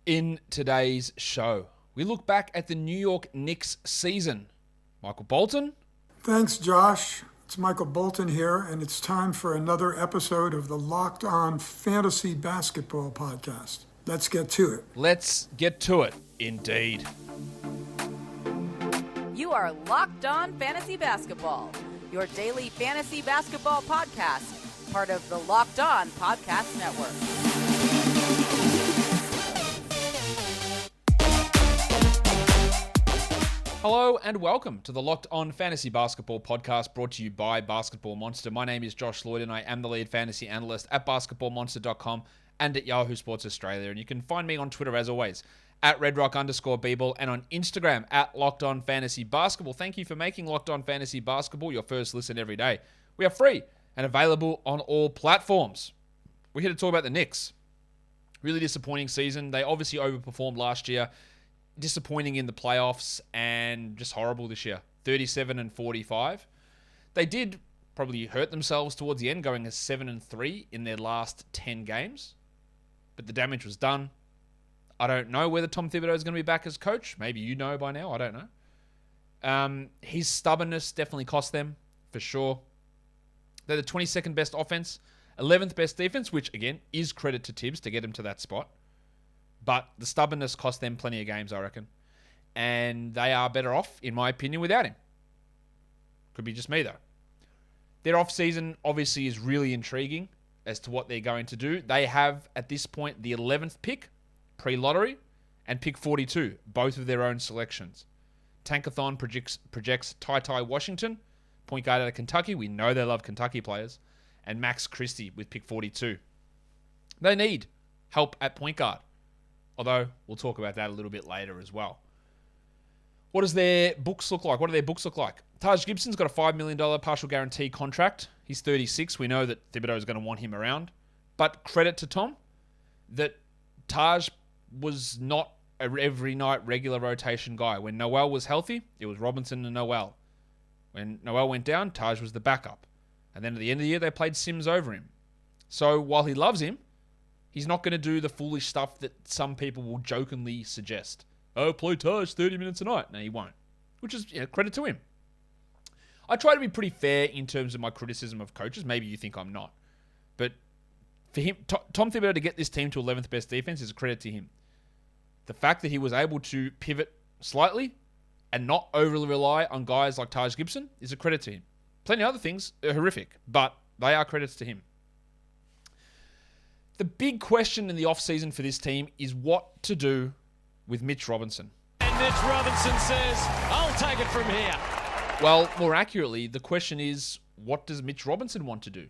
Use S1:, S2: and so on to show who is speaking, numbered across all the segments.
S1: In today's show, we look back at the New York Knicks season. Michael Bolton.
S2: Thanks, Josh. It's Michael Bolton here, and it's time for another episode of the Locked On Fantasy Basketball Podcast. Let's get to it.
S1: Let's get to it, indeed.
S3: You are Locked On Fantasy Basketball, your daily fantasy basketball podcast, part of the Locked On Podcast Network.
S1: Hello and welcome to the Locked On Fantasy Basketball Podcast brought to you by Basketball Monster. My name is Josh Lloyd and I am the lead fantasy analyst at basketballmonster.com and at Yahoo Sports Australia. And you can find me on Twitter as always at redrock_bball and on Instagram at Locked On Fantasy Basketball. Thank you for making Locked On Fantasy Basketball your first listen every day. We are free and available on all platforms. We're here to talk about the Knicks. Really disappointing season. They obviously overperformed last year. Disappointing in the playoffs and just horrible this year. 37-45. They did probably hurt themselves towards the end, going as 7-3 in their last 10 games. But the damage was done. I don't know whether Tom Thibodeau is going to be back as coach. Maybe you know by now. I don't know. His stubbornness definitely cost them, for sure. They're the 22nd best offense, 11th best defense, which, again, is credit to Tibbs to get him to that spot. But the stubbornness cost them plenty of games, I reckon. And they are better off, in my opinion, without him. Could be just me, though. Their offseason obviously is really intriguing as to what they're going to do. They have, at this point, the 11th pick, pre-lottery, and pick 42, both of their own selections. Tankathon projects Ty Washington, point guard out of Kentucky. We know they love Kentucky players. And Max Christie with pick 42. They need help at point guard. Although, we'll talk about that a little bit later as well. What does their books look like? What do their books look like? Taj Gibson's got a $5 million partial guarantee contract. He's 36. We know that Thibodeau is going to want him around. But credit to Tom that Taj was not an every night regular rotation guy. When Noel was healthy, it was Robinson and Noel. When Noel went down, Taj was the backup. And then at the end of the year, they played Sims over him. So while he loves him, he's not going to do the foolish stuff that some people will jokingly suggest. Oh, play Taj 30 minutes a night. No, he won't. Which is credit to him. I try to be pretty fair in terms of my criticism of coaches. Maybe you think I'm not. But for him, Tom Thibodeau to get this team to 11th best defense is a credit to him. The fact that he was able to pivot slightly and not overly rely on guys like Taj Gibson is a credit to him. Plenty of other things are horrific, but they are credits to him. The big question in the offseason for this team is what to do with Mitch Robinson.
S4: And Mitch Robinson says, I'll take it from here.
S1: Well, more accurately, the question is, what does Mitch Robinson want to do?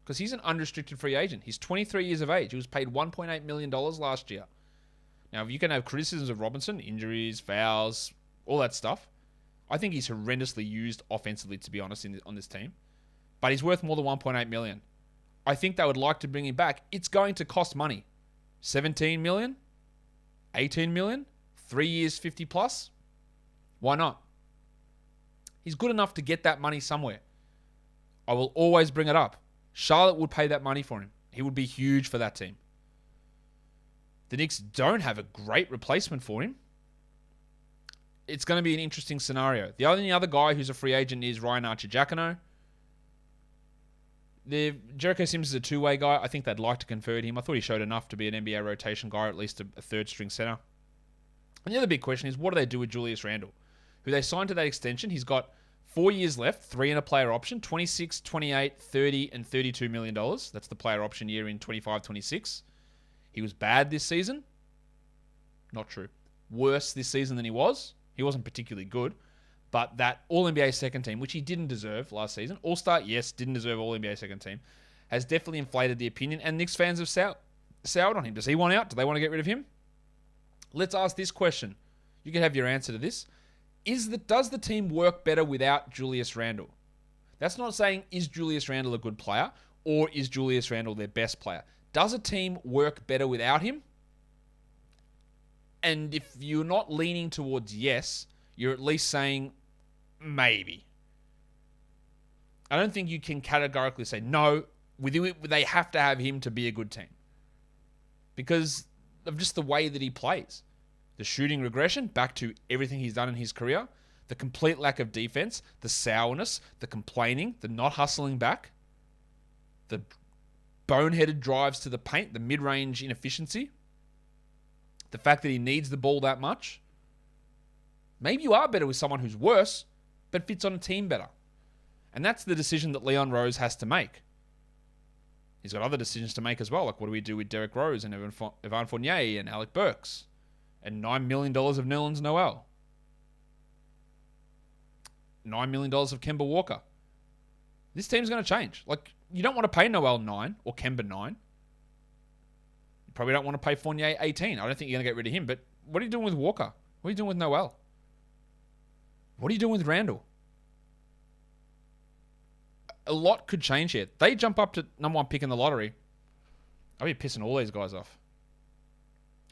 S1: Because he's an unrestricted free agent. He's 23 years of age. He was paid $1.8 million last year. Now, if you can have criticisms of Robinson, injuries, fouls, all that stuff, I think he's horrendously used offensively, to be honest, on this team. But he's worth more than $1.8 million. I think they would like to bring him back. It's going to cost money. 17 million? 18 million? 3 years, 50 plus? Why not? He's good enough to get that money somewhere. I will always bring it up. Charlotte would pay that money for him. He would be huge for that team. The Knicks don't have a great replacement for him. It's going to be an interesting scenario. The only other guy who's a free agent is Ryan Archer-Giacono. Jericho Sims is a two-way guy. I think they'd like to convert him. I thought he showed enough to be an NBA rotation guy, or at least a third-string center. And the other big question is, what do they do with Julius Randle, who they signed to that extension? He's got 4 years left, 3 in a player option, 26, 28, 30, and $32 million. That's the player option year in 25-26. He was bad this season. Not true. Worse this season than he was. He wasn't particularly good. But that All-NBA second team, which he didn't deserve last season, All-Star, yes, didn't deserve All-NBA second team, has definitely inflated the opinion, and Knicks fans have soured on him. Does he want out? Do they want to get rid of him? Let's ask this question. You can have your answer to this. Does the team work better without Julius Randle? That's not saying, is Julius Randle a good player, or is Julius Randle their best player? Does a team work better without him? And if you're not leaning towards yes, you're at least saying maybe. I don't think you can categorically say no. They have to have him to be a good team. Because of just the way that he plays. The shooting regression, back to everything he's done in his career. The complete lack of defense, the sourness, the complaining, the not hustling back, the boneheaded drives to the paint, the mid-range inefficiency, the fact that he needs the ball that much. Maybe you are better with someone who's worse, but fits on a team better. And that's the decision that Leon Rose has to make. He's got other decisions to make as well, like what do we do with Derrick Rose and Evan Fournier and Alec Burks and $9 million of Nerlens Noel. $9 million of Kemba Walker. This team's going to change. Like, you don't want to pay Noel 9 or Kemba 9. You probably don't want to pay Fournier 18. I don't think you're going to get rid of him, but what are you doing with Walker? What are you doing with Noel? What are you doing with Randle? A lot could change here. They jump up to number 1 pick in the lottery. I'll be pissing all these guys off.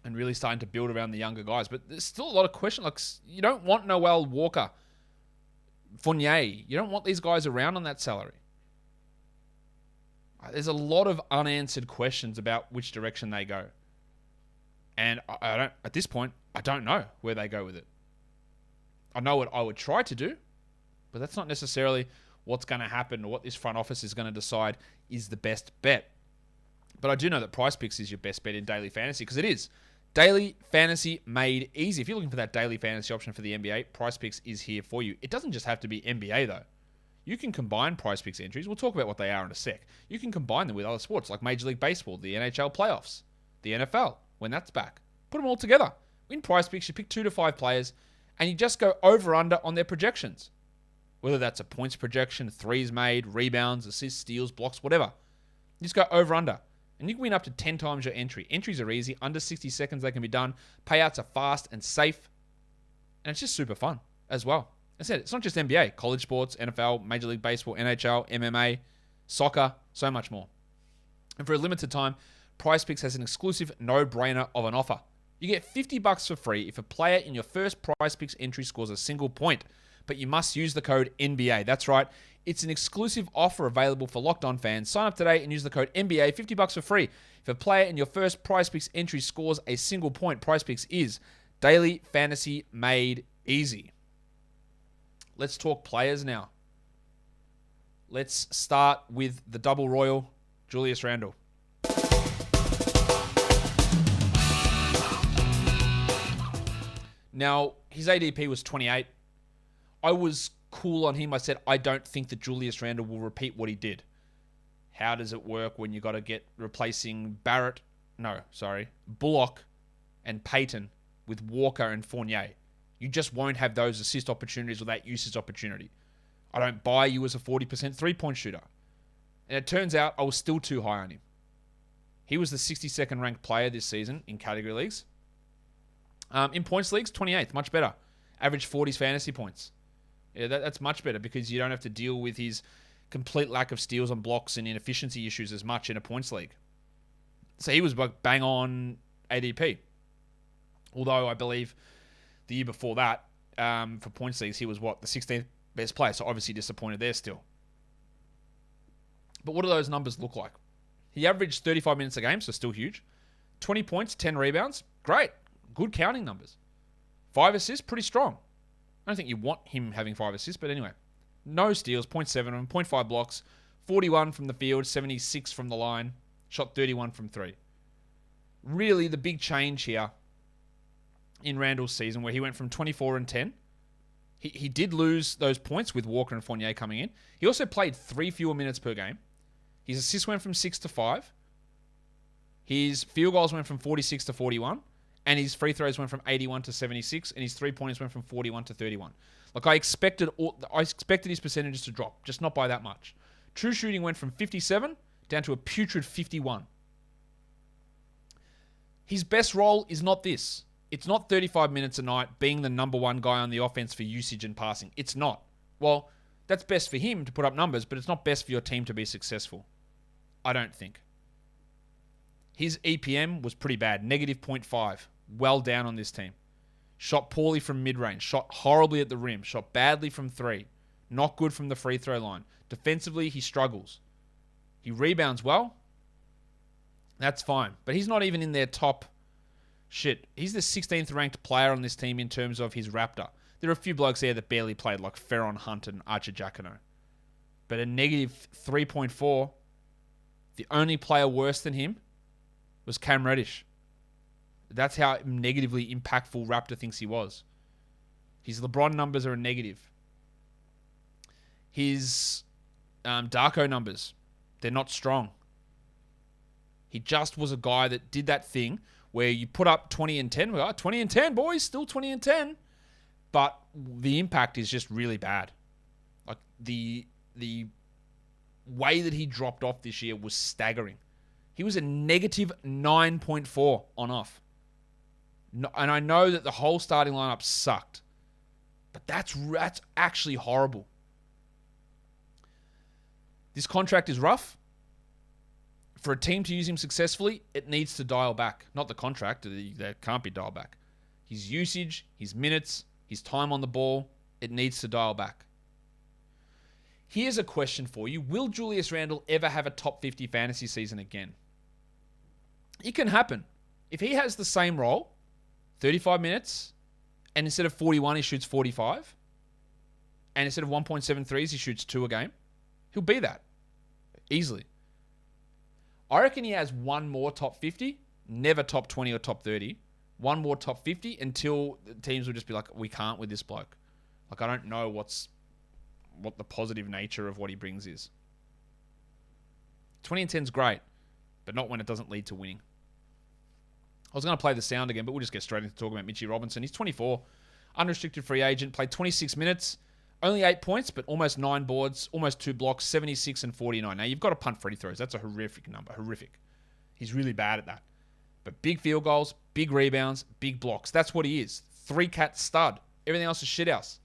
S1: And really starting to build around the younger guys. But there's still a lot of questions. Like, you don't want Noel, Walker, Fournier. You don't want these guys around on that salary. There's a lot of unanswered questions about which direction they go. And I don't, at this point, I don't know where they go with it. I know what I would try to do, but that's not necessarily what's going to happen or what this front office is going to decide is the best bet. But I do know that PrizePicks is your best bet in daily fantasy, because it is. Daily fantasy made easy. If you're looking for that daily fantasy option for the NBA, PrizePicks is here for you. It doesn't just have to be NBA, though. You can combine PrizePicks entries. We'll talk about what they are in a sec. You can combine them with other sports like Major League Baseball, the NHL playoffs, the NFL, when that's back. Put them all together. In PrizePicks, you pick 2 to 5 players, and you just go over-under on their projections. Whether that's a points projection, threes made, rebounds, assists, steals, blocks, whatever. You just go over-under. And you can win up to 10 times your entry. Entries are easy. Under 60 seconds they can be done. Payouts are fast and safe. And it's just super fun as well. I said, it's not just NBA. College sports, NFL, Major League Baseball, NHL, MMA, soccer, so much more. And for a limited time, PrizePicks has an exclusive no-brainer of an offer. You get $50 for free if a player in your first PrizePicks entry scores a single point. But you must use the code NBA. That's right. It's an exclusive offer available for Locked On fans. Sign up today and use the code NBA, $50 for free. If a player in your first PrizePicks entry scores a single point, PrizePicks is daily fantasy made easy. Let's talk players now. Let's start with the double royal, Julius Randle. Now, his ADP was 28. I was cool on him. I said, I don't think that Julius Randle will repeat what he did. How does it work when you got to get replacing Bullock and Payton with Walker and Fournier? You just won't have those assist opportunities or that usage opportunity. I don't buy you as a 40% three-point shooter. And it turns out I was still too high on him. He was the 62nd ranked player this season in category leagues. In points leagues, 28th, much better. Average 40s fantasy points. Yeah, that's much better because you don't have to deal with his complete lack of steals and blocks and inefficiency issues as much in a points league. So he was bang on ADP. Although I believe the year before that, for points leagues, he was the 16th best player. So obviously disappointed there still. But what do those numbers look like? He averaged 35 minutes a game, so still huge. 20 points, 10 rebounds. Great. Good counting numbers. 5 assists, pretty strong. I don't think you want him having 5 assists, but anyway. No steals, 0.7 of them, 0.5 blocks, 41 from the field, 76 from the line, shot 31 from 3. Really, the big change here in Randle's season where he went from 24 and 10. He did lose those points with Walker and Fournier coming in. He also played 3 fewer minutes per game. His assists went from 6 to 5. His field goals went from 46 to 41. And his free throws went from 81 to 76, and his three-pointers went from 41 to 31. Like, I expected his percentages to drop, just not by that much. True shooting went from 57 down to a putrid 51. His best role is not this. It's not 35 minutes a night being the number one guy on the offense for usage and passing. It's not. Well, that's best for him to put up numbers, but it's not best for your team to be successful. I don't think. His EPM was pretty bad, negative 0.5. Well down on this team. Shot poorly from mid-range. Shot horribly at the rim. Shot badly from 3. Not good from the free throw line. Defensively, he struggles. He rebounds well. That's fine. But he's not even in their top shit, he's the 16th ranked player on this team in terms of his Raptor. There are a few blokes there that barely played, like Ferron Hunt and Archer Jacquino. But a negative 3.4, the only player worse than him was Kam Reddish. That's how negatively impactful Raptor thinks he was. His LeBron numbers are a negative. His Darko numbers, they're not strong. He just was a guy that did that thing where you put up 20 and 10. We're like, 20 and 10, boys, still 20 and 10. But the impact is just really bad. Like the way that he dropped off this year was staggering. He was a negative 9.4 on off. And I know that the whole starting lineup sucked. But that's actually horrible. This contract is rough. For a team to use him successfully, it needs to dial back. Not the contract. That can't be dialed back. His usage, his minutes, his time on the ball, it needs to dial back. Here's a question for you. Will Julius Randle ever have a top 50 fantasy season again? It can happen. If he has the same role, 35 minutes, and instead of 41, he shoots 45, and instead of 1.73s, he shoots 2 a game, he'll be that. Easily. I reckon he has one more top 50, never top 20 or top 30. One more top 50 until teams will just be like, we can't with this bloke. Like, I don't know what the positive nature of what he brings is. 20 and 10 is great, but not when it doesn't lead to winning. I was going to play the sound again, but we'll just get straight into talking about Mitchy Robinson. He's 24, unrestricted free agent, played 26 minutes, only 8 points, but almost 9 boards, almost 2 blocks, 76 and 49. Now, you've got to punt free throws. That's a horrific number. Horrific. He's really bad at that. But big field goals, big rebounds, big blocks. That's what he is. 3-cat stud. Everything else is shithouse.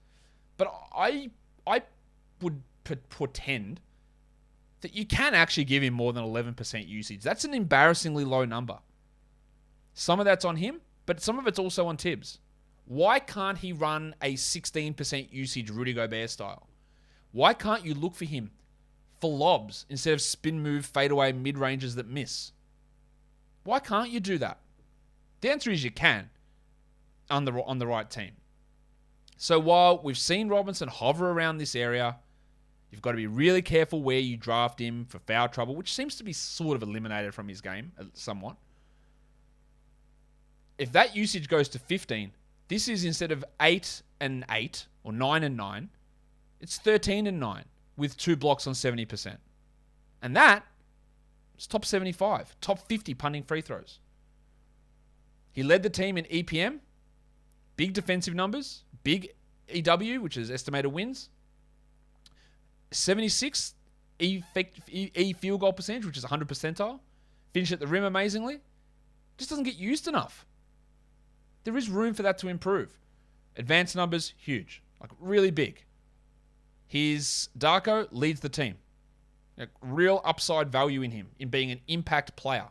S1: But I would pretend that you can actually give him more than 11% usage. That's an embarrassingly low number. Some of that's on him, but some of it's also on Tibbs. Why can't he run a 16% usage Rudy Gobert style? Why can't you look for him for lobs instead of spin move, fadeaway mid-ranges that miss? Why can't you do that? The answer is you can on the right team. So while we've seen Robinson hover around this area, you've got to be really careful where you draft him for foul trouble, which seems to be sort of eliminated from his game somewhat. If that usage goes to 15, this is instead of 8 and 8 or 9 and 9, it's 13 and 9 with 2 blocks on 70%. And that is top 75, top 50 punting free throws. He led the team in EPM, big defensive numbers, big EW, which is estimated wins, 76 E field goal percentage, which is 100 percentile, finished at the rim amazingly, just doesn't get used enough. There is room for that to improve. Advanced numbers, huge. Like, really big. His Darko leads the team. Like, real upside value in him, in being an impact player.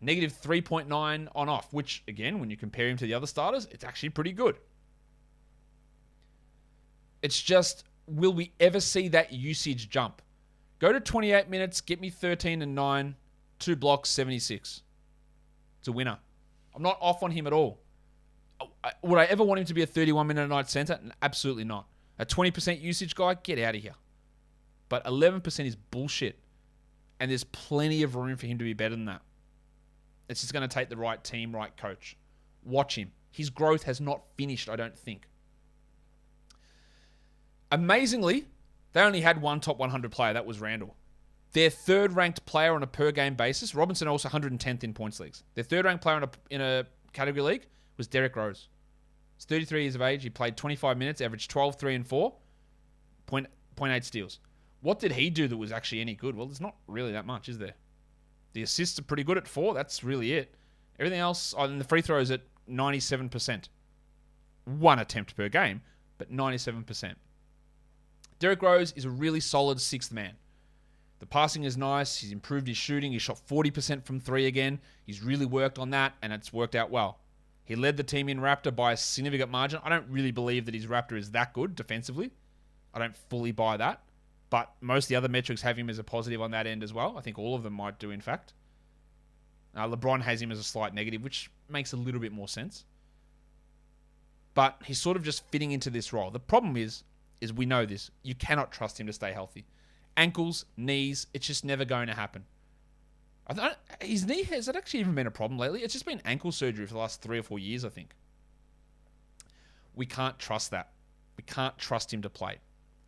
S1: Negative 3.9 on off, which, again, when you compare him to the other starters, it's actually pretty good. It's just, will we ever see that usage jump? Go to 28 minutes, get me 13 and 9, 2 blocks, 76. It's a winner. I'm not off on him at all. Would I ever want him to be a 31-minute-a-night center? Absolutely not. A 20% usage guy? Get out of here. But 11% is bullshit. And there's plenty of room for him to be better than that. It's just going to take the right team, right coach. Watch him. His growth has not finished, I don't think. Amazingly, they only had one top 100 player. That was Randle. Their third-ranked player on a per-game basis, Robinson also 110th in points leagues. Their third-ranked player in a category league was Derrick Rose. He's 33 years of age. He played 25 minutes, averaged 12, 3, and 4, 0.8 steals. What did he do that was actually any good? Well, there's not really that much, is there? The assists are pretty good at 4. That's really it. Everything else, and the free throws at 97%. One attempt per game, but 97%. Derrick Rose is a really solid 6th man. The passing is nice. He's improved his shooting. He shot 40% from 3 again. He's really worked on that, and it's worked out well. He led the team in Raptor by a significant margin. I don't really believe that his Raptor is that good defensively. I don't fully buy that. But most of the other metrics have him as a positive on that end as well. I think all of them might do, in fact. LeBron has him as a slight negative, which makes a little bit more sense. But he's sort of just fitting into this role. The problem is we know this. You cannot trust him to stay healthy. Ankles, knees, it's just never going to happen. His knee, has it actually even been a problem lately? It's just been ankle surgery for the last 3 or 4 years, I think. We can't trust that. We can't trust him to play.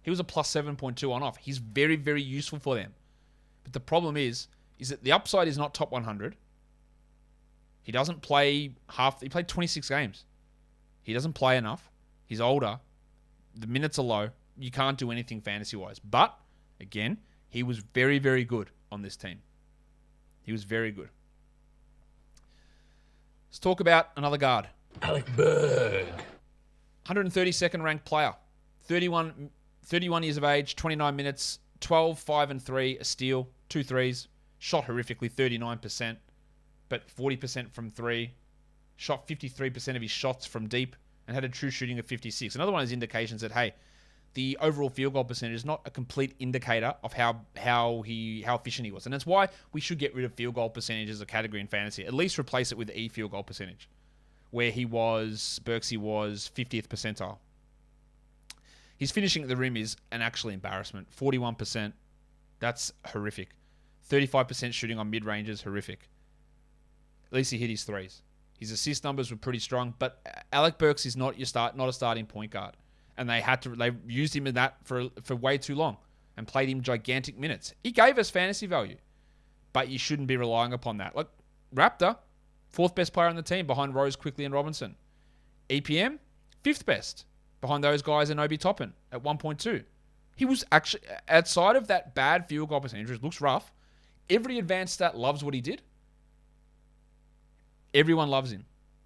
S1: He was a plus 7.2 on off. He's very, very useful for them. But the problem is that the upside is not top 100. He doesn't play he played 26 games. He doesn't play enough. He's older. The minutes are low. You can't do anything fantasy-wise. But, again, he was very, very good on this team. He was very good. Let's talk about another guard.
S5: Alec Berg.
S1: 132nd ranked player. 31 years of age, 29 minutes, 12, 5, and 3, a steal, 2 threes. Shot horrifically, 39%, but 40% from 3. Shot 53% of his shots from deep and had a true shooting of 56. Another one of those indications that, hey, the overall field goal percentage is not a complete indicator of how efficient he was. And that's why we should get rid of field goal percentage as a category in fantasy. At least replace it with the field goal percentage, where Berksy was 50th percentile. His finishing at the rim is an actual embarrassment. 41%. That's horrific. 35% shooting on mid-ranges, horrific. At least he hit his threes. His assist numbers were pretty strong, but Alec Burks is not a starting point guard. And they used him in that for way too long and played him gigantic minutes. He gave us fantasy value, but you shouldn't be relying upon that. Like Raptor, 4th best player on the team behind Rose, Quickley, and Robinson. EPM, 5th best behind those guys and Obi Toppin at 1.2. He was actually, outside of that bad field goal percentage, which looks rough, every advanced stat loves what he did. Everyone loves him.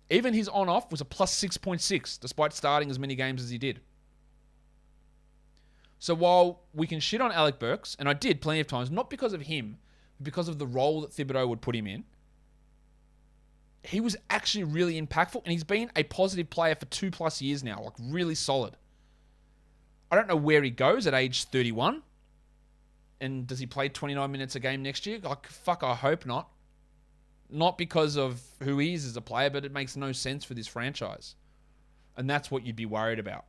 S1: Even his on-off was a plus 6.6, despite starting as many games as he did. So while we can shit on Alec Burks, and I did plenty of times, not because of him, but because of the role that Thibodeau would put him in, he was actually really impactful, and he's been a positive player for 2+ years now, like really solid. I don't know where he goes at age 31, and does he play 29 minutes a game next year? Like, fuck, I hope not. Not because of who he is as a player, but it makes no sense for this franchise. And that's what you'd be worried about.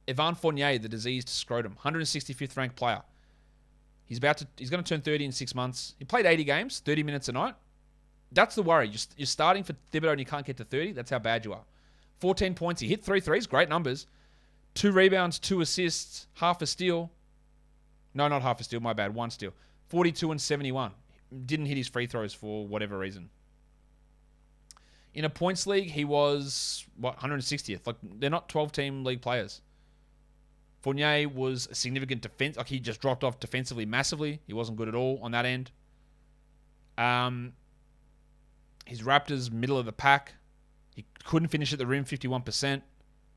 S1: Evan Fournier, the diseased scrotum, 165th ranked player. He's going to turn 30 in 6 months. He played 80 games, 30 minutes a night. That's the worry. You're starting for Thibodeau and you can't get to 30. That's how bad you are. 14 points. He hit 3 threes. Great numbers. 2 rebounds, 2 assists, half a steal. No, not half a steal. My bad. 1 steal. 42 and 71. Didn't hit his free throws for whatever reason. In a points league, he was, 160th. Like, they're not 12-team league players. Fournier was a significant defense. Like, he just dropped off defensively massively. He wasn't good at all on that end. His Raptors, middle of the pack. He couldn't finish at the rim, 51%.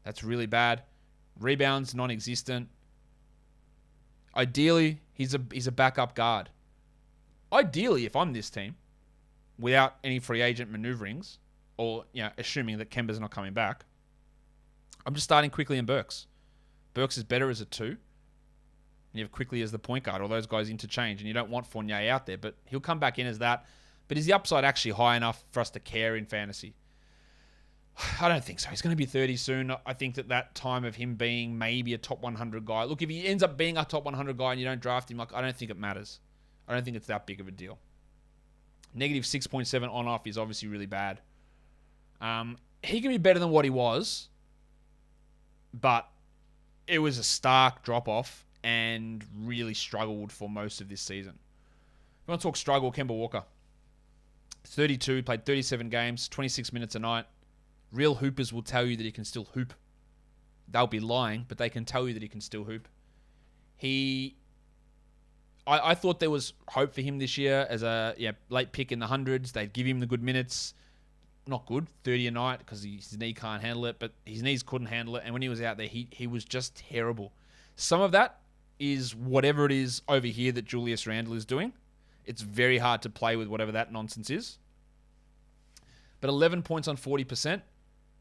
S1: That's really bad. Rebounds, non-existent. Ideally, he's a backup guard. Ideally, if I'm this team, without any free agent maneuverings, or assuming that Kemba's not coming back, I'm just starting Quickley and Burks. Burks is better as a 2. And you have Quickley as the point guard. All those guys interchange, and you don't want Fournier out there, but he'll come back in as that. But is the upside actually high enough for us to care in fantasy? I don't think so. He's going to be 30 soon. I think that time of him being maybe a top 100 guy. Look, if he ends up being a top 100 guy and you don't draft him, I don't think it matters. I don't think it's that big of a deal. Negative 6.7 on-off is obviously really bad. He can be better than what he was, but it was a stark drop-off and really struggled for most of this season. If you want to talk struggle, Kemba Walker. 32, played 37 games, 26 minutes a night. Real hoopers will tell you that he can still hoop. They'll be lying, but they can tell you that he can still hoop. I thought there was hope for him this year as a late pick in the hundreds. They'd give him the good minutes. Not good, 30 a night because his knee can't handle it, but his knees couldn't handle it. And when he was out there, he was just terrible. Some of that is whatever it is over here that Julius Randle is doing. It's very hard to play with whatever that nonsense is. But 11 points on 40%,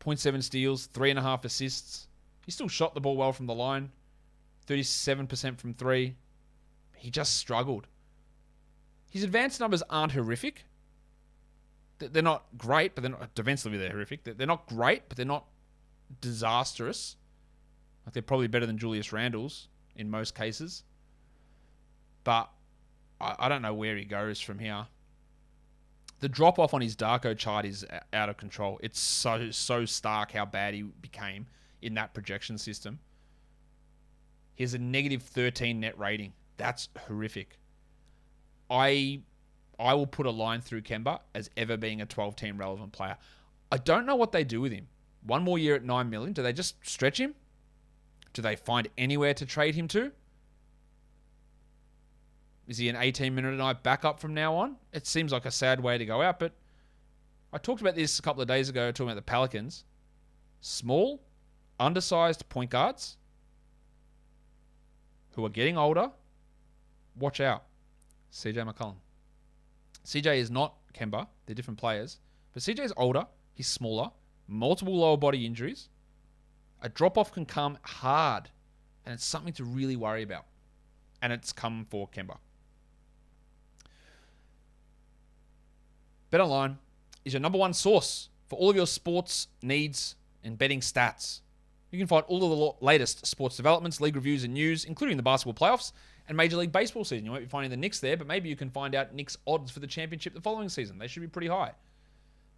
S1: 0.7 steals, 3.5 assists. He still shot the ball well from the line, 37% from 3. He just struggled. His advanced numbers aren't horrific. They're not great, but they're not defensively. They're horrific. They're not great, but they're not disastrous. Like they're probably better than Julius Randle's in most cases. But I don't know where he goes from here. The drop-off on his Darko chart is out of control. It's so stark how bad he became in that projection system. He has a negative 13 net rating. That's horrific. I will put a line through Kemba as ever being a 12-team relevant player. I don't know what they do with him. One more year at $9 million. Do they just stretch him? Do they find anywhere to trade him to? Is he an 18-minute-a-night backup from now on? It seems like a sad way to go out, but I talked about this a couple of days ago, talking about the Pelicans. Small, undersized point guards who are getting older. Watch out. CJ McCollum. CJ is not Kemba. They're different players. But CJ is older. He's smaller. Multiple lower body injuries. A drop-off can come hard. And it's something to really worry about. And it's come for Kemba. BetOnline is your number one source for all of your sports needs and betting stats. You can find all of the latest sports developments, league reviews, and news, including the basketball playoffs and Major League Baseball season. You won't be finding the Knicks there, but maybe you can find out Knicks odds for the championship the following season. They should be pretty high.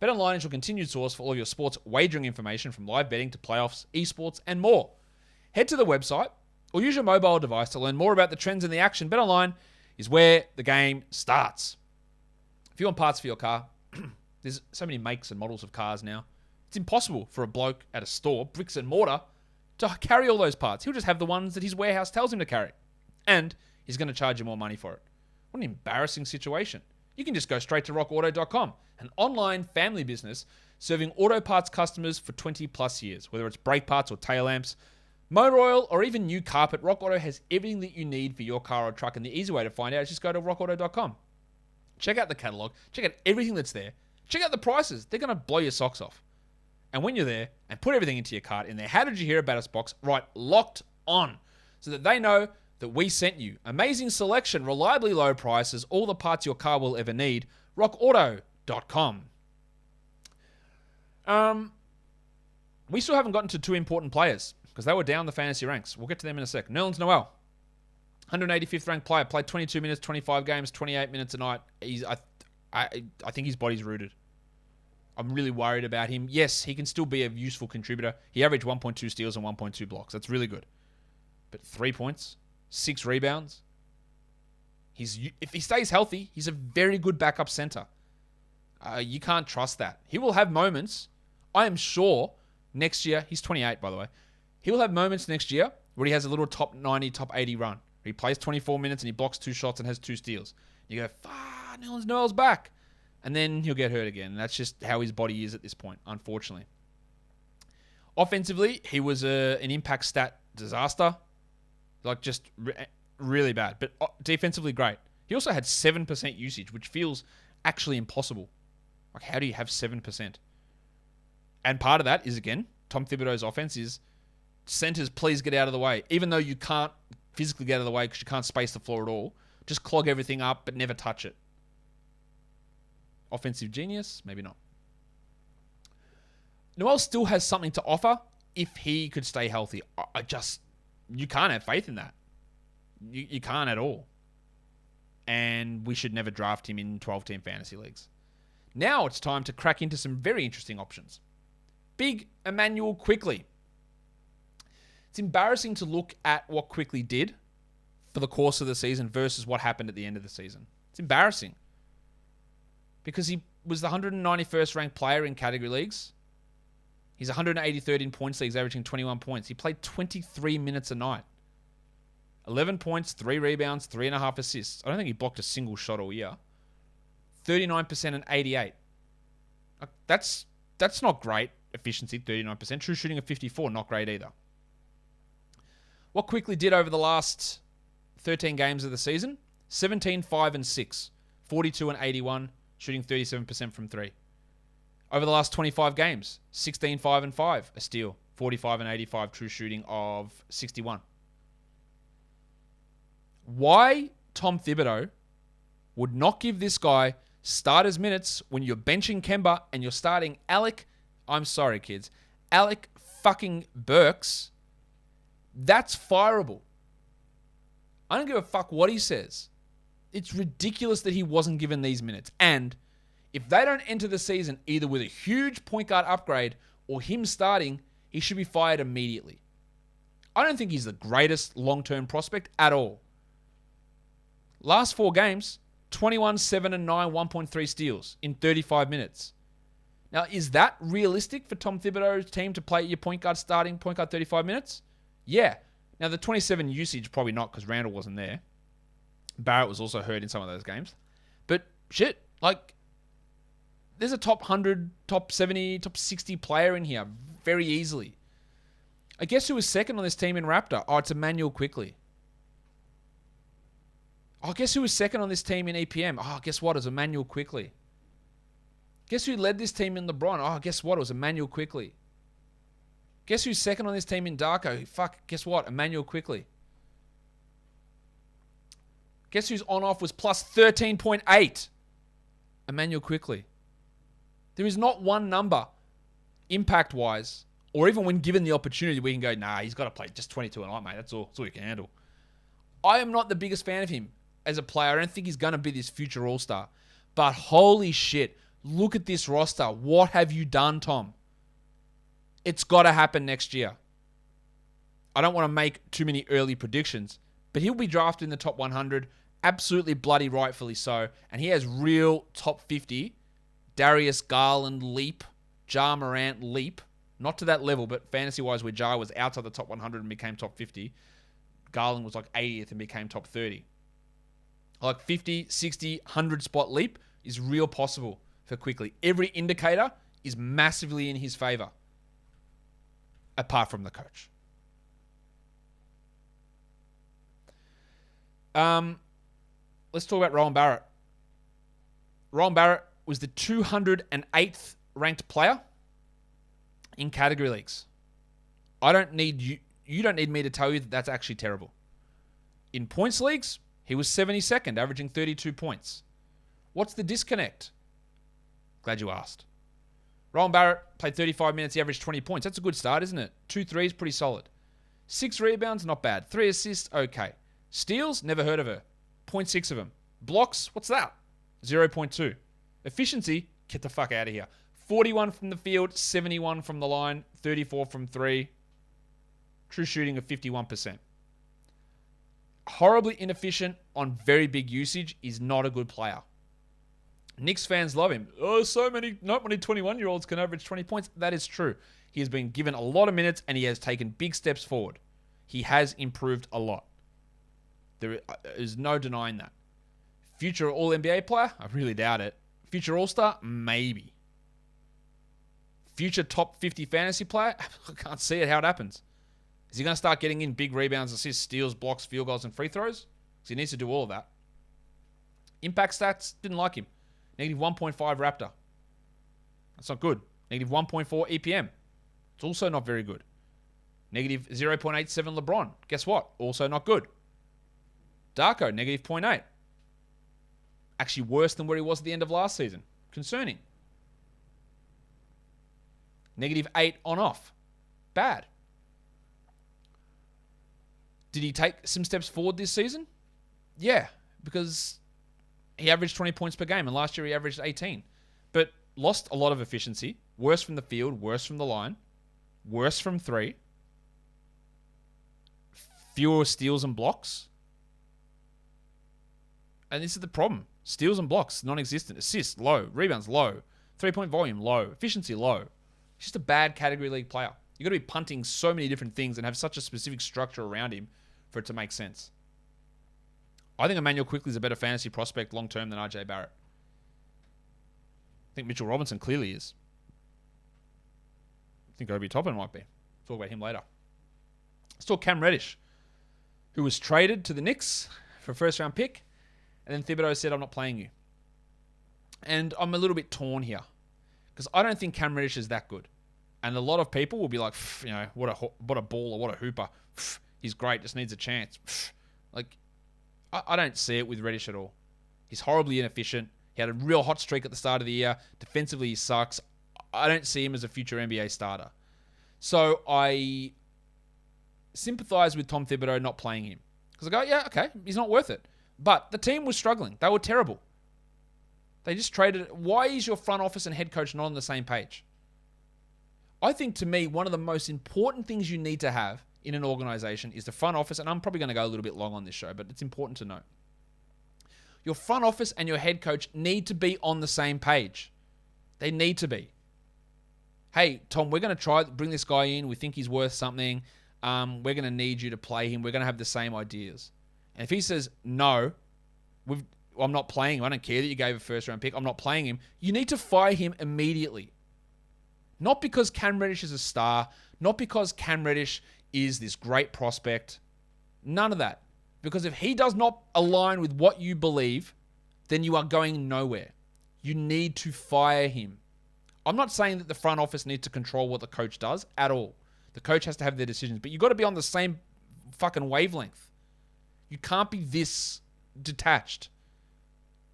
S1: BetOnline is your continued source for all of your sports wagering information, from live betting to playoffs, esports, and more. Head to the website or use your mobile device to learn more about the trends in the action. BetOnline is where the game starts. If you want parts for your car, there's so many makes and models of cars now. It's impossible for a bloke at a store, bricks and mortar, to carry all those parts. He'll just have the ones that his warehouse tells him to carry. And he's going to charge you more money for it. What an embarrassing situation. You can just go straight to rockauto.com, an online family business serving auto parts customers for 20 plus years. Whether it's brake parts or tail lamps, motor oil, or even new carpet, Rock Auto has everything that you need for your car or truck. And the easy way to find out is just go to rockauto.com. Check out the catalog. Check out everything that's there. Check out the prices. They're going to blow your socks off. And when you're there and put everything into your cart in their How Did You Hear About Us box, write Locked On so that they know that we sent you. Amazing selection, reliably low prices, all the parts your car will ever need. rockauto.com. We still haven't gotten to two important players because they were down the fantasy ranks. We'll get to them in a sec. Nerlens Noel, 185th ranked player, played 22 minutes, 25 games, 28 minutes a night. I think his body's rooted. I'm really worried about him. Yes, he can still be a useful contributor. He averaged 1.2 steals and 1.2 blocks. That's really good. But 3 points, 6 rebounds. If he stays healthy, he's a very good backup center. You can't trust that. He will have moments, I am sure, next year. He's 28, by the way. He will have moments next year where he has a little top 90, top 80 run. He plays 24 minutes and he blocks 2 shots and has 2 steals. You go, Noel's back. And then he'll get hurt again. And that's just how his body is at this point, unfortunately. Offensively, he was an impact stat disaster. Like, just really bad. But defensively, great. He also had 7% usage, which feels actually impossible. Like, how do you have 7%? And part of that is, again, Tom Thibodeau's offense is centers, please get out of the way. Even though you can't physically get out of the way because you can't space the floor at all. Just clog everything up, but never touch it. Offensive genius? Maybe not. Noel still has something to offer if he could stay healthy. You can't have faith in that. You can't at all. And we should never draft him in 12-team fantasy leagues. Now it's time to crack into some very interesting options. Big Immanuel Quickley. It's embarrassing to look at what Quickley did for the course of the season versus what happened at the end of the season. It's embarrassing. Because he was the 191st ranked player in category leagues. He's 183rd in points leagues, averaging 21 points. He played 23 minutes a night. 11 points, 3 rebounds, 3.5 assists. I don't think he blocked a single shot all year. 39% and 88. That's not great efficiency, 39%. True shooting of 54, not great either. What Quickley did over the last 13 games of the season? 17, 5, and 6. 42 and 81. Shooting 37% from 3. Over the last 25 games, 16, 5, and 5, a steal. 45 and 85, true shooting of 61. Why Tom Thibodeau would not give this guy starters minutes when you're benching Kemba and you're starting Alec. I'm sorry, kids. Alec fucking Burks. That's fireable. I don't give a fuck what he says. It's ridiculous that he wasn't given these minutes. And if they don't enter the season either with a huge point guard upgrade or him starting, he should be fired immediately. I don't think he's the greatest long-term prospect at all. Last 4 games, 21, 7, and 9, 1.3 steals in 35 minutes. Now, is that realistic for Tom Thibodeau's team to play your point guard starting point guard 35 minutes? Yeah. Now, the 27 usage, probably not because Randle wasn't there. Barrett was also hurt in some of those games. But shit, like, there's a top 100, top 70, top 60 player in here very easily. I guess who was second on this team in Raptor? Oh, it's Immanuel Quickley. Oh, guess who was second on this team in EPM? Oh, guess what? It was Immanuel Quickley. Guess who led this team in LeBron? Oh, guess what? It was Immanuel Quickley. Guess who's second on this team in Darko? Fuck, guess what? Immanuel Quickley. Guess who's on-off was plus 13.8? Immanuel Quickley. There is not one number, impact-wise, or even when given the opportunity, we can go, nah, he's got to play just 22 a night, mate. That's all he can handle. I am not the biggest fan of him as a player. I don't think he's going to be this future all-star. But holy shit, look at this roster. What have you done, Tom? It's got to happen next year. I don't want to make too many early predictions, but he'll be drafted in the top 100, absolutely bloody rightfully so, and he has real top 50, Darius Garland leap, Ja Morant leap, not to that level, but fantasy-wise where Ja was outside the top 100 and became top 50, Garland was like 80th and became top 30. Like 50, 60, 100 spot leap is real possible for Quickley. Every indicator is massively in his favor, apart from the coach. Let's talk about Rowan Barrett. Rowan Barrett was the 208th ranked player in category leagues. I don't need you don't need me to tell you that that's actually terrible. In points leagues, he was 72nd, averaging 32 points. What's the disconnect? Glad you asked. Rowan Barrett played 35 minutes, he averaged 20 points. That's a good start, isn't it? 2 threes, pretty solid. 6 rebounds, not bad. 3 assists, okay. Steals, never heard of her. 0.6 of them. Blocks, what's that? 0.2. Efficiency, get the fuck out of here. 41 from the field, 71 from the line, 34 from 3. True shooting of 51%. Horribly inefficient on very big usage is not a good player. Knicks fans love him. Oh, not many 21-year-olds can average 20 points. That is true. He has been given a lot of minutes and he has taken big steps forward. He has improved a lot. There is no denying that. Future All-NBA player? I really doubt it. Future All-Star? Maybe. Future top 50 fantasy player? I can't see it how it happens. Is he going to start getting in big rebounds, assists, steals, blocks, field goals, and free throws? Because he needs to do all of that. Impact stats? Didn't like him. Negative 1.5 Raptor. That's not good. Negative 1.4 EPM. It's also not very good. Negative 0.87 LeBron. Guess what? Also not good. Darko, negative 0.8. Actually worse than where he was at the end of last season. Concerning. Negative 8 on off. Bad. Did he take some steps forward this season? Yeah, because he averaged 20 points per game, and last year he averaged 18. But lost a lot of efficiency. Worse from the field, worse from the line, worse from 3. Fewer steals and blocks. And this is the problem. Steals and blocks, non-existent. Assists, low. Rebounds, low. 3-point volume, low. Efficiency, low. He's just a bad category league player. You've got to be punting so many different things and have such a specific structure around him for it to make sense. I think Immanuel Quickley is a better fantasy prospect long-term than RJ Barrett. I think Mitchell Robinson clearly is. I think Obi Toppin might be. Talk about him later. Let's talk Kam Reddish, who was traded to the Knicks for a first-round pick, and then Thibodeau said, I'm not playing you. And I'm a little bit torn here, because I don't think Kam Reddish is that good. And a lot of people will be like, what a baller, what a hooper. He's great, just needs a chance. Like, I don't see it with Reddish at all. He's horribly inefficient. He had a real hot streak at the start of the year. Defensively, he sucks. I don't see him as a future NBA starter. So I sympathize with Tom Thibodeau not playing him. Because I go, yeah, okay, he's not worth it. But the team was struggling. They were terrible. They just traded. Why is your front office and head coach not on the same page? I think, to me, one of the most important things you need to have in an organization is the front office, and I'm probably going to go a little bit long on this show, but it's important to know. Your front office and your head coach need to be on the same page. They need to be. Hey, Tom, we're going to try bring this guy in. We think he's worth something. We're going to need you to play him. We're going to have the same ideas. And if he says, no, I'm not playing him. I don't care that you gave a first-round pick. I'm not playing him. You need to fire him immediately. Not because Kam Reddish is a star. Not because Kam Reddish is this great prospect. None of that. Because if he does not align with what you believe, then you are going nowhere. You need to fire him. I'm not saying that the front office needs to control what the coach does at all. The coach has to have their decisions. But you've got to be on the same fucking wavelength. You can't be this detached.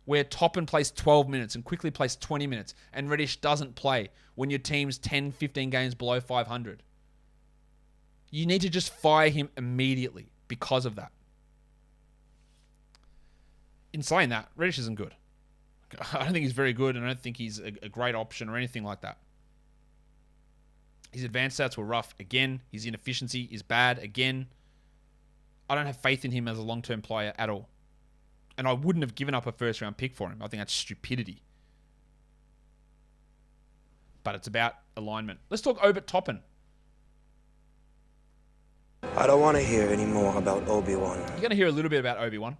S1: Where Toppin plays 12 minutes and Quickley plays 20 minutes and Reddish doesn't play when your team's 10, 15 games below 500. You need to just fire him immediately because of that. In saying that, Reddish isn't good. I don't think he's very good, and I don't think he's a great option or anything like that. His advanced stats were rough again. His inefficiency is bad again. I don't have faith in him as a long-term player at all. And I wouldn't have given up a first-round pick for him. I think that's stupidity. But it's about alignment. Let's talk Obi Toppin.
S5: I don't want to hear any more about Obi-Wan.
S1: You're going to hear a little bit about Obi-Wan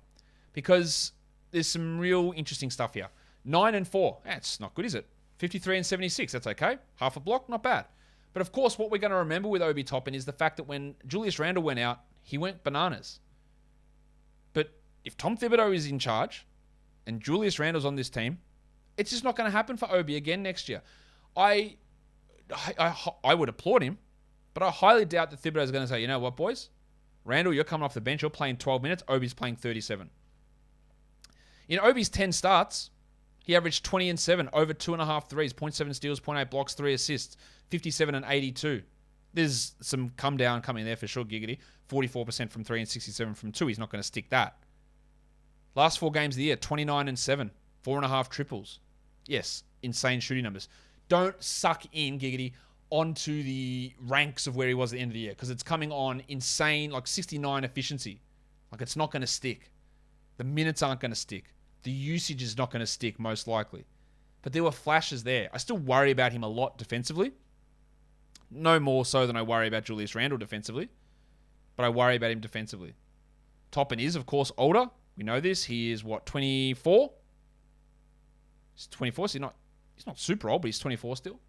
S1: because there's some real interesting stuff here. 9-4. That's not good, is it? 53-76. That's okay. Half a block, not bad. But of course, what we're going to remember with Obi Toppin is the fact that when Julius Randle went out, he went bananas. But if Tom Thibodeau is in charge and Julius Randle's on this team, it's just not going to happen for Obi again next year. I would applaud him, but I highly doubt that Thibodeau's going to say, you know what, boys? Randle, you're coming off the bench. You're playing 12 minutes. Obi's playing 37. In Obi's 10 starts, he averaged 20 and 7, over 2.5 threes, 0.7 steals, 0.8 blocks, 3 assists, 57 and 82. There's some come down coming there for sure, giggity. 44% from 3 and 67 from 2. He's not going to stick that. Last 4 games of the year, 29 and 7, 4.5 triples. Yes, insane shooting numbers. Don't suck in, giggity, onto the ranks of where he was at the end of the year because it's coming on insane, like 69 efficiency. Like it's not going to stick. The minutes aren't going to stick. The usage is not going to stick, most likely. But there were flashes there. I still worry about him a lot defensively. No more so than I worry about Julius Randle defensively. But I worry about him defensively. Toppin is, of course, older. We know this. He is, 24? He's 24, so he's not super old, but he's 24 still.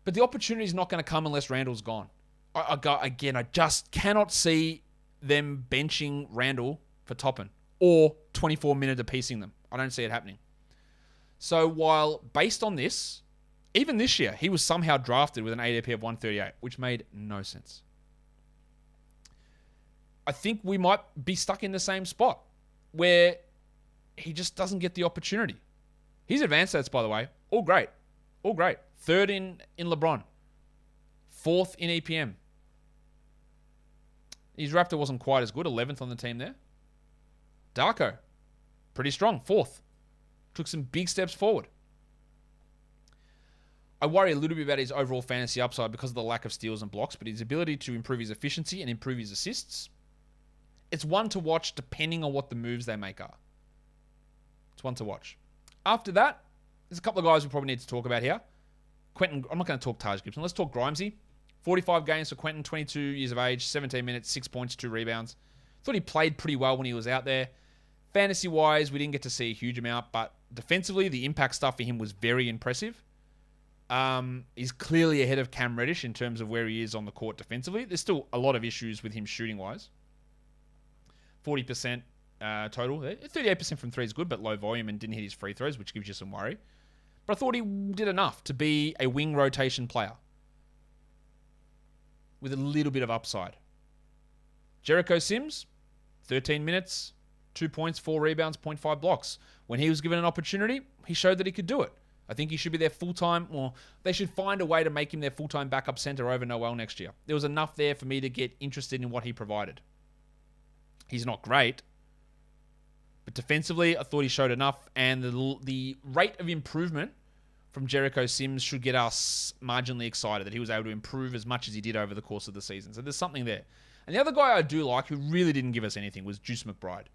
S1: But the opportunity is not going to come unless Randle's gone. I just cannot see them benching Randle for Toppin or 24-minute apiecing them. I don't see it happening. So while based on this, even this year, he was somehow drafted with an ADP of 138, which made no sense. I think we might be stuck in the same spot where he just doesn't get the opportunity. His advanced stats, by the way, all great. All great. 3rd in LeBron. 4th in EPM. His Raptor wasn't quite as good. 11th on the team there. Darko. Pretty strong. 4th. Took some big steps forward. I worry a little bit about his overall fantasy upside because of the lack of steals and blocks, but his ability to improve his efficiency and improve his assists, it's one to watch depending on what the moves they make are. It's one to watch. After that, there's a couple of guys we probably need to talk about here. Quentin, I'm not going to talk Taj Gibson. Let's talk Grimesy. 45 games for Quentin, 22 years of age, 17 minutes, 6 points, 2 rebounds. Thought he played pretty well when he was out there. Fantasy-wise, we didn't get to see a huge amount, but defensively, the impact stuff for him was very impressive. He's clearly ahead of Kam Reddish in terms of where he is on the court defensively. There's still a lot of issues with him shooting-wise. 40% total. 38% from 3 is good, but low volume and didn't hit his free throws, which gives you some worry. But I thought he did enough to be a wing rotation player with a little bit of upside. Jericho Sims, 13 minutes, 2 points, 4 rebounds, 0.5 blocks. When he was given an opportunity, he showed that he could do it. I think he should be their full-time, or they should find a way to make him their full-time backup center over Noel next year. There was enough there for me to get interested in what he provided. He's not great, but defensively, I thought he showed enough, and the rate of improvement from Jericho Sims should get us marginally excited that he was able to improve as much as he did over the course of the season. So there's something there. And the other guy I do like, who really didn't give us anything, was Juice Mcbride.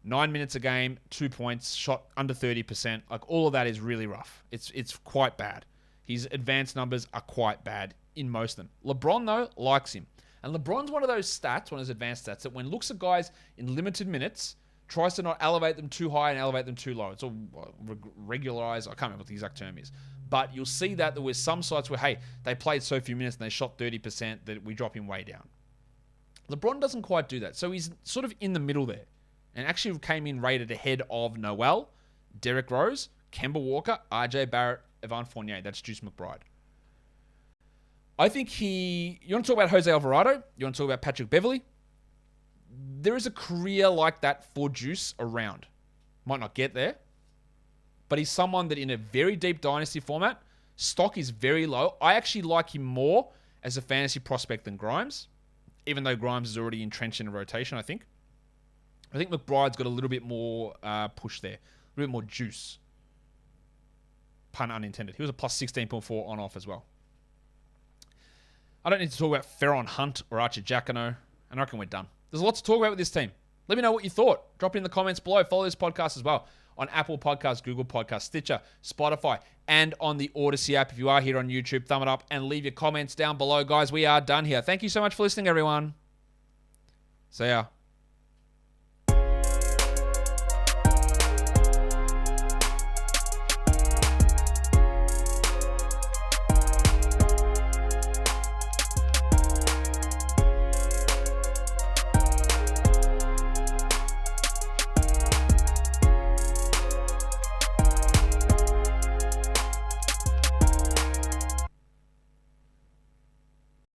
S1: 9 minutes a game, 2 points, shot under 30%. Like, all of that is really rough. It's quite bad. His advanced numbers are quite bad in most of them. LeBron, though, likes him. And LeBron's one of those stats, one of those advanced stats, that when looks at guys in limited minutes, tries to not elevate them too high and elevate them too low. It's all regularized. I can't remember what the exact term is. But you'll see that there were some sites where, hey, they played so few minutes and they shot 30% that we drop him way down. LeBron doesn't quite do that. So he's sort of in the middle there. And actually came in rated ahead of Noel, Derrick Rose, Kemba Walker, RJ Barrett, Evan Fournier. That's Juice McBride. I think you want to talk about Jose Alvarado? You want to talk about Patrick Beverley? There is a career like that for Juice around. Might not get there, but he's someone that in a very deep dynasty format, stock is very low. I actually like him more as a fantasy prospect than Grimes, even though Grimes is already entrenched in a rotation, I think. I think McBride's got a little bit more push there. A little bit more juice. Pun unintended. He was a plus 16.4 on off as well. I don't need to talk about Ferron Hunt or Archie Giacono, and I reckon we're done. There's a lot to talk about with this team. Let me know what you thought. Drop it in the comments below. Follow this podcast as well on Apple Podcasts, Google Podcasts, Stitcher, Spotify, and on the Odyssey app. If you are here on YouTube, thumb it up and leave your comments down below. Guys, we are done here. Thank you so much for listening, everyone. See ya.